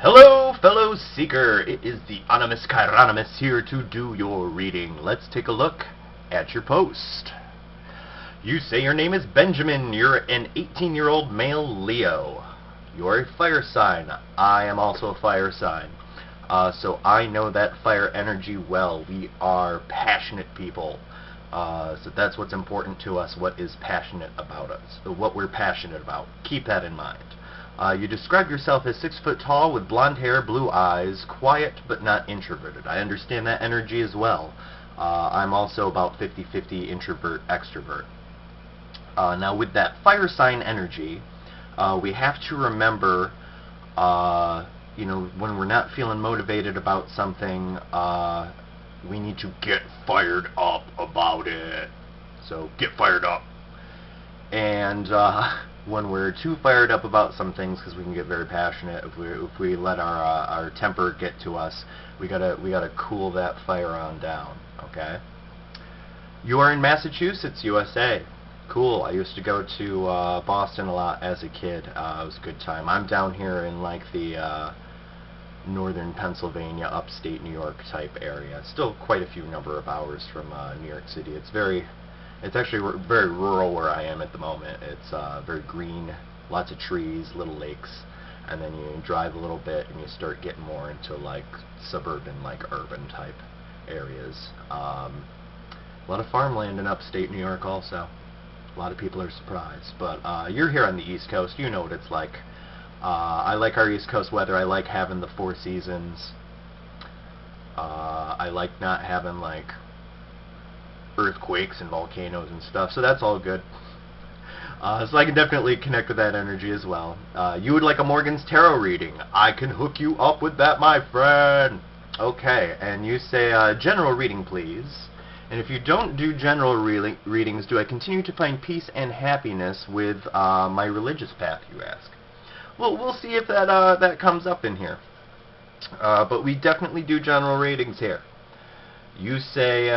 Hello, fellow seeker. It is the Onymous CHIRONYMOUS here to do your reading. Let's take a look at your post. You say your name is Benjamin. You're an 18-year-old male Leo. You're a fire sign. I am also a fire sign. So I know that fire energy well. We are passionate people. So that's what's important to us, what is passionate about us, what we're passionate about. Keep that in mind. You describe yourself as 6 foot tall with blonde hair, blue eyes, quiet but not introverted. I understand that energy as well. I'm also about 50-50 introvert, extrovert. Now with that fire sign energy, we have to remember, when we're not feeling motivated about something, we need to get fired up about it. So get fired up. And when we're too fired up about some things, because we can get very passionate, if we let our temper get to us, we gotta cool that fire on down. Okay. You are in Massachusetts, USA. Cool. I used to go to Boston a lot as a kid. It was a good time. I'm down here in like the northern Pennsylvania, upstate New York type area. Still quite a few number of hours from New York City. It's actually very rural where I am at the moment. It's very green, lots of trees, little lakes, and then you drive a little bit and you start getting more into like suburban, like urban type areas. A lot of farmland in upstate New York also. A lot of people are surprised, but you're here on the East Coast. You know what it's like. I like our East Coast weather. I like having the 4 seasons. I like not having like earthquakes and volcanoes and stuff, so that's all good. So I can definitely connect with that energy as well. You would like a Morgan's Tarot reading. I can hook you up with that, my friend. Okay, and you say general reading, please. And if you don't do general readings, do I continue to find peace and happiness with my religious path, you ask? Well, we'll see if that comes up in here. But we definitely do general readings here. You say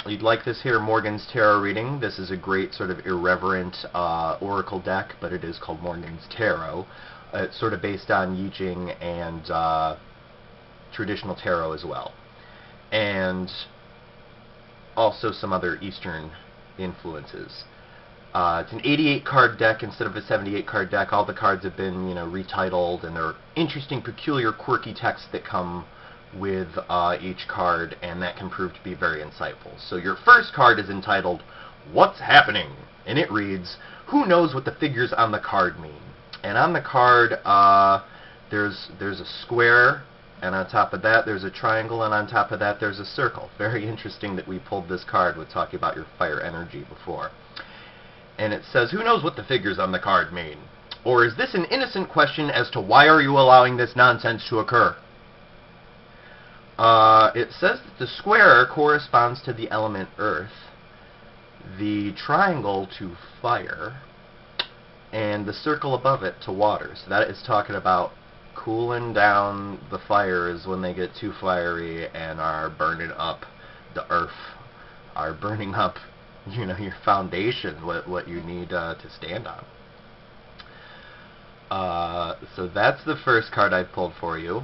you'd like this here Morgan's Tarot reading. This is a great sort of irreverent oracle deck, but it is called Morgan's Tarot. It's sort of based on I Ching and traditional tarot as well. And also some other Eastern influences. It's an 88 card deck instead of a 78 card deck. All the cards have been, retitled, and there are interesting, peculiar, quirky texts that come with each card, and that can prove to be very insightful. So your first card is entitled, What's Happening? And it reads, Who knows what the figures on the card mean? And on the card, there's a square, and on top of that there's a triangle, and on top of that there's a circle. Very interesting that we pulled this card with talking about your fire energy before. And it says, who knows what the figures on the card mean? Or is this an innocent question as to why are you allowing this nonsense to occur? It says that the square corresponds to the element earth, the triangle to fire, and the circle above it to water. So that is talking about cooling down the fires when they get too fiery and are burning up the earth, are burning up your foundation, what you need to stand on. So that's the first card I pulled for you.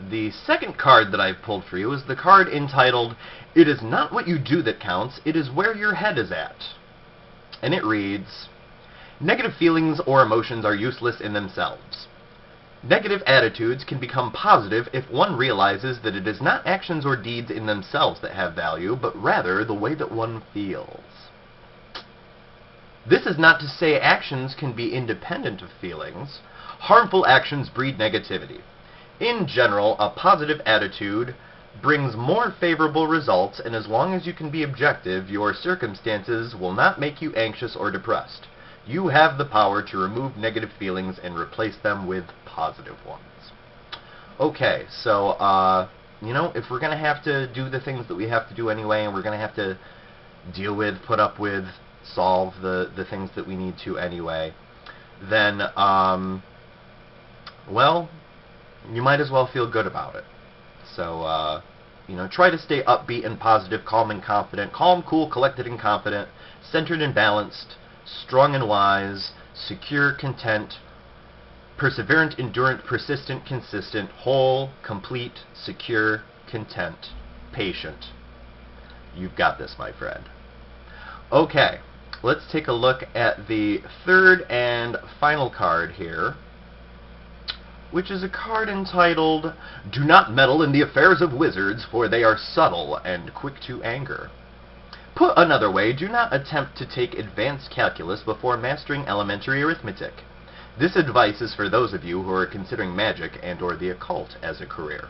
The second card that I've pulled for you is the card entitled, It is not what you do that counts, it is where your head is at. And it reads, Negative feelings or emotions are useless in themselves. Negative attitudes can become positive if one realizes that it is not actions or deeds in themselves that have value, but rather the way that one feels. This is not to say actions can be independent of feelings. Harmful actions breed negativity. In general, a positive attitude brings more favorable results, and as long as you can be objective, your circumstances will not make you anxious or depressed. You have the power to remove negative feelings and replace them with positive ones. Okay, so, if we're going to have to do the things that we have to do anyway, and we're going to have to deal with, put up with, solve the things that we need to anyway, then, well, you might as well feel good about it. So, try to stay upbeat and positive, calm and confident, calm, cool, collected and confident, centered and balanced, strong and wise, secure, content, perseverant, endurant, persistent, consistent, whole, complete, secure, content, patient. You've got this, my friend. Okay, let's take a look at the third and final card here, which is a card entitled, Do Not Meddle in the Affairs of Wizards, for they are subtle and quick to anger. Put another way, do not attempt to take advanced calculus before mastering elementary arithmetic. This advice is for those of you who are considering magic and or the occult as a career.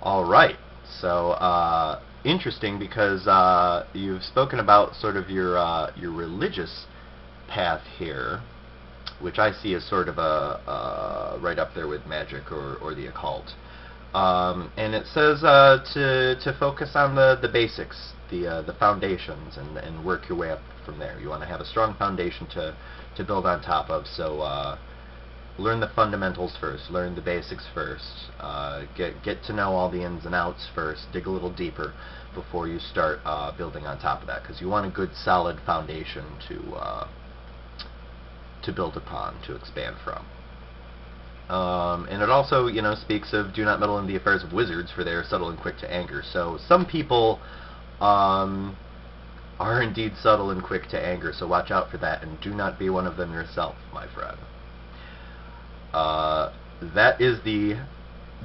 Alright, so interesting because you've spoken about sort of your religious path here, which I see as sort of a right up there with magic or the occult. And it says to focus on the basics, the foundations, and work your way up from there. You want to have a strong foundation to build on top of. So learn the fundamentals first. Learn the basics first. Get to know all the ins and outs first. Dig a little deeper before you start building on top of that, because you want a good solid foundation to build upon, to expand from. And it also, speaks of do not meddle in the affairs of wizards, for they are subtle and quick to anger. So some people are indeed subtle and quick to anger, so watch out for that, and do not be one of them yourself, my friend. That is the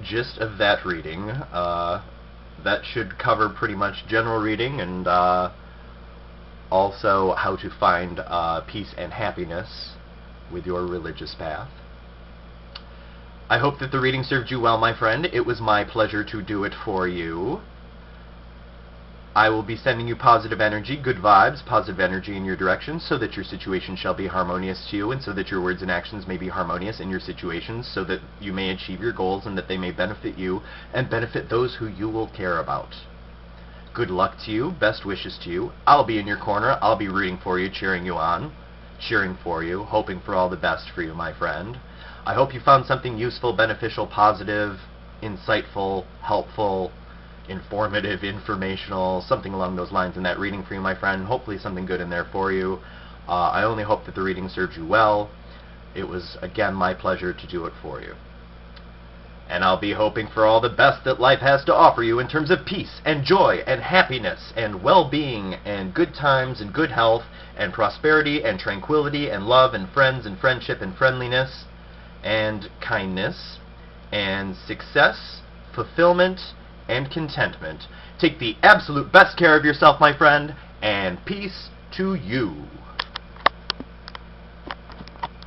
gist of that reading. That should cover pretty much general reading, and also how to find peace and happiness with your religious path. I hope that the reading served you well, my friend. It was my pleasure to do it for you. I will be sending you positive energy, good vibes, positive energy in your direction, so that your situation shall be harmonious to you, and so that your words and actions may be harmonious in your situations, so that you may achieve your goals, and that they may benefit you, and benefit those who you will care about. Good luck to you, best wishes to you. I'll be in your corner, I'll be rooting for you, cheering you on, cheering for you, hoping for all the best for you, my friend. I hope you found something useful, beneficial, positive, insightful, helpful, informative, informational, something along those lines in that reading for you, my friend. Hopefully something good in there for you. I only hope that the reading serves you well. It was, again, my pleasure to do it for you. And I'll be hoping for all the best that life has to offer you in terms of peace and joy and happiness and well-being and good times and good health and prosperity and tranquility and love and friends and friendship and friendliness and kindness and success, fulfillment, and contentment. Take the absolute best care of yourself, my friend, and peace to you.